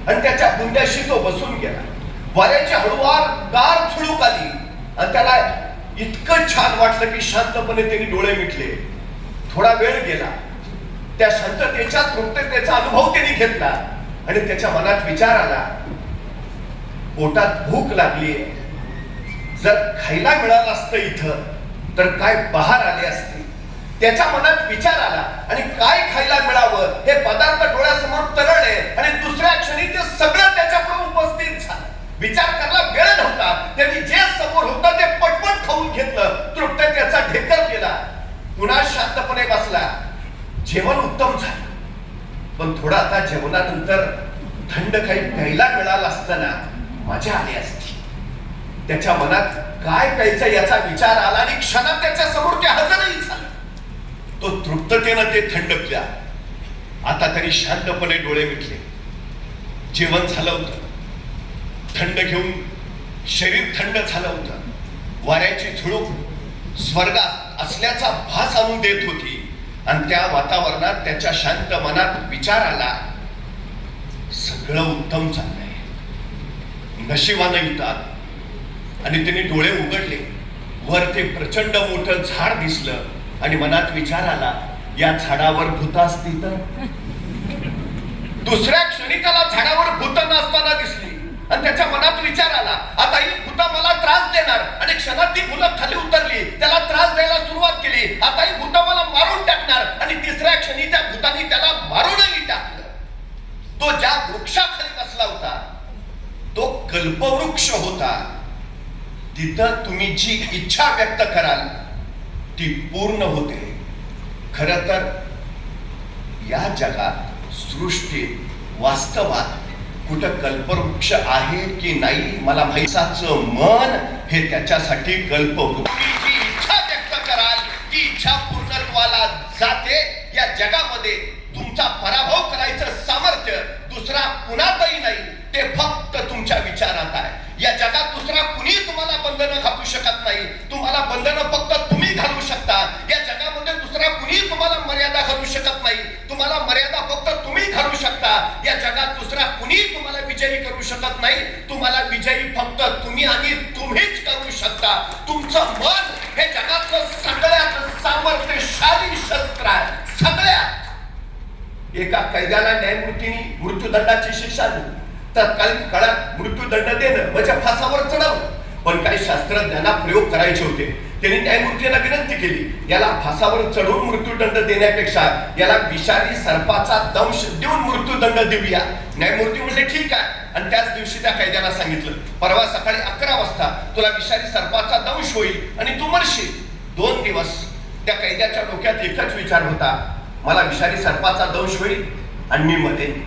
आणि त्याच्या बुंद्याशी तो बसून गेला. वाऱ्याची हळूवार गार झुळूक आली आणि त्याला इतकं छान वाटलं की शांतपणे त्यांनी डोळे मिटले. थोडा वेळ गेला. त्या शांततेच्या तृप्ततेचा अनुभव त्यांनी घेतला आणि त्याच्या मनात विचार आला, पोटात भूक लागली, जर खायला मिळालं असतं इथं तर काय बहार आले असते. त्याच्या मनात विचार आला आणि काय खायला मिळावं हे पदार्थ डोळ्यासमोर तरळले आणि दुसऱ्या क्षणी ते सगळं त्याच्यापुढे उपस्थित झालं. विचार करायला वेळ नव्हता. त्यांनी जे समोर होतं ते पटपट खाऊन घेतलं. तृप्ततेचा ढेकर गेला. पुन्हा शांतपणे बसला. जेवण उत्तम झालं, पण थोडं आता जेवणानंतर थंड काही प्यायला मिळालं असतं ना, मजा आली असती. त्याच्या मनात काय प्यायचं याचा विचार आला आणि क्षणात त्याच्या समोर ते हजरही झालं. तो तृप्ततेनं ते थंड पिला. आता तरी शांतपणे डोळे मिटले. जेवण झालं होतं. थंड घेऊन शरीर थंड झालं होतं. वाऱ्याची झुळूक स्वर्गात असल्याचा भास आणून देत होती आणि त्या वातावरणात त्याच्या शांत मनात विचार आला, सगळं उत्तम चाललंय, नशिबानं येतात. आणि त्यांनी डोळे उघडले. वर ते प्रचंड मोठं झाड दिसलं आणि मनात विचार आला, या झाडावर भूत असती तर. दुसऱ्या क्षणी त्याला झाडावर भूत नसताना दिसली आणि त्याच्या मनात विचार आला, आता ही भूत मला त्रास देणार. आणि क्षणात ती भूत खाली उतरली, त्याला त्रास द्यायला सुरुवात केली. आता ही भूत मला मारून टाकणार. आणि तिसऱ्या क्षणी त्या भूतानी त्याला मारूनही टाकलं. तो ज्या वृक्षाखाली बसला होता तो कल्पवृक्ष होता. तिथं तुम्ही जी इच्छा व्यक्त कराल ती पूर्ण होते. खरं तर या जगात, सृष्टीत, वास्तवात कुठं कल्पवृक्ष आहे की नाही मला माहितीचं मन हे त्याच्यासाठी कल्पवृक्ष. जी इच्छा व्यक्त कराल ती इच्छा पूर्णत्वाला जाते. या जगामध्ये तुमचा पराभव करायचं सामर्थ्य दुसरा कुणातही नाही, ते फक्त तुमच्या विचारात आहे. या जगात दुसरा कुणी तुम्हाला बंधनं घालू शकत नाही. तुम्हाला बंधनं फक्त तुम्ही घालू शकता. या जगामध्ये दुसरा कुणी तुम्हाला मर्यादा घालू शकत नाही. तुम्हाला मर्यादा फक्त तुम्ही घालू शकता. या जगात दुसरा कुणी तुम्हाला विजयी करू शकत नाही. तुम्हाला विजयी फक्त तुम्ही आणि तुम्हीच करू शकता. तुमचं मन हे जगातलं सगळ्यात सामर्थ्यशाली शस्त्र आहे. सगळ्यात. एका कैद्याला न्यायमूर्तीने मृत्यूदंडाची शिक्षा दिली. तत्कालीन काळात मृत्यूदंड देणं म्हणजे फासावर चढवणं. पण काही शास्त्रज्ञांना प्रयोग करायचे होते. त्यांनी न्यायमूर्तीला विनंती केली, याला फासावर चढवून मृत्यूदंड देण्यापेक्षा याला विषारी सर्पाचा दंश देऊन मृत्यूदंड देऊया. न्यायमूर्ती म्हणजे ठीक आहे. आणि त्याच दिवशी त्या कैद्याला सांगितलं, परवा सकाळी 11 वाजता तुला विषारी सर्पाचा दंश होईल आणि तू मरशील. 2 दिवस त्या कैद्याच्या डोक्यात एकच विचार होता, मला विषारी सर्पाचा दंश होईल आणि मी मरेन.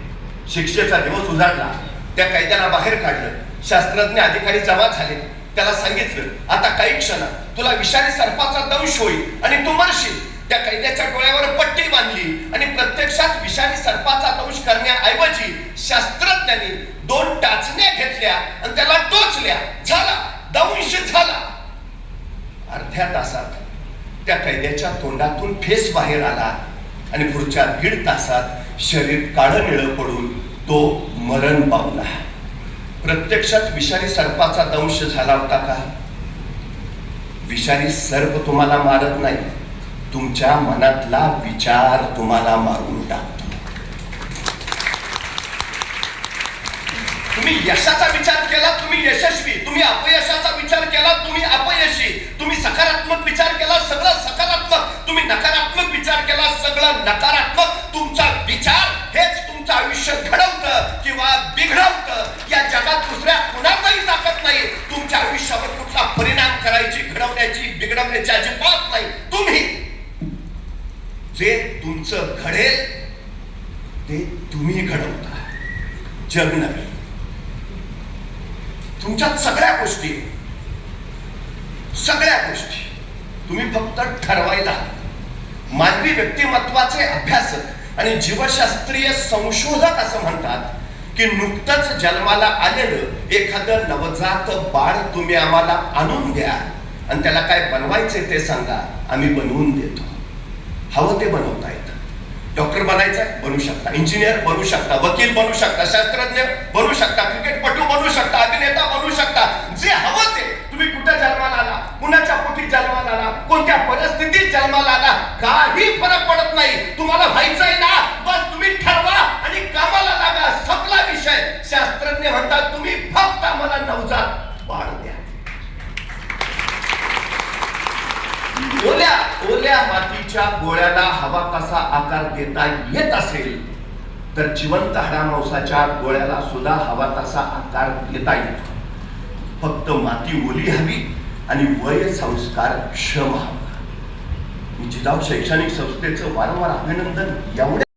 शिक्षेचा दिवस उजाडला. त्या कैद्याला बाहेर काढलं. शास्त्रज्ञ अधिकारी जमा झाले. त्याला सांगितलं, आता काही क्षणात तुला विषारी सर्पाचा दंश होईल आणि तू मरशील. त्या कैद्याच्या डोळ्यावर पट्टी बांधली आणि प्रत्यक्षात विषारी सर्पाचा दंश करण्याऐवजी शास्त्रज्ञांनी 2 टाचण्या घेतल्या आणि त्याला टोचल्या. झाला, दंश झाला. अर्ध्या तासात त्या कैद्याच्या तोंडातून फेस बाहेर आला आणि पुढच्या 1.5 तासात शरीर काळं निळं पडून तो मरण पावला. प्रत्यक्षात विषारी सर्पाचा दंश झाला होता का? विषारी सर्प तुम्हाला मारत नाही, तुमच्या मनातला विचार तुम्हाला मारून टाकतो. तुम्ही यशाचा विचार केला, तुम्ही यशस्वी. तुम्ही अपयशाचा विचार केला, तुम्ही अपयशी. तुम्ही सकारात्मक विचार केला, सगळं सकारात्मक. तुम्ही नकारात्मक विचार केला, सगळं नकारात्मक. तुमचा विचार हेच तुमचं आयुष्य घडवतं किंवा बिघडवतं. या जगात दुसऱ्या कुणाचाही ताकद नाही तुमच्या आयुष्यावर कुठला परिणाम करायची, घडवण्याची, बिघडवण्याची अजिबात नाही. तुम्ही जे तुमचं घडेल ते तुम्ही घडवता. जग नव्हे. तुमच्यात सगळ्या गोष्टी तुम्ही फक्त ठरवायला. मानवी व्यक्तिमत्वाचे अभ्यासक आणि जीवशास्त्रीय संशोधक असं म्हणतात की नुकतंच जन्माला आलेलं एखादं नवजात बाळ तुम्ही आम्हाला आणून द्या आणि त्याला काय बनवायचे ते सांगा, आम्ही बनवून देतो. हवं ते बनवता येतं. डॉक्टर बनायचंय बनू शकता, इंजिनियर बनू शकता, वकील बनू शकता, शास्त्रज्ञ बनू शकता, क्रिकेटपटू बनू शकता, अभिनेता बनू शकता. जे हवं ते. तुम्ही कुठं जन्माला आला, कुणाच्या पोटी जन्माला आला, कोणत्या परिस्थितीत जन्माला आला, काही फरक पडत नाही. तुम्हाला व्हायचंय ना, बस तुम्ही ठरवा आणि कामाला लागा. संपला विषय. शास्त्रज्ञ म्हणतात तुम्ही फक्त आम्हाला नवजात बाळ द्या. ओल्या मातीच्या गोळ्याला हवा कसा आकार देता येत असेल तर जिवंत हाडामांसाच्या गोळ्याला सुद्धा हवा तसा आकार देता येतो. फक्त माती ओली हवी आणि वय संस्कार क्षम हवा. मी जिजाऊ शैक्षणिक संस्थेचं वारंवार अभिनंदन एवढ्या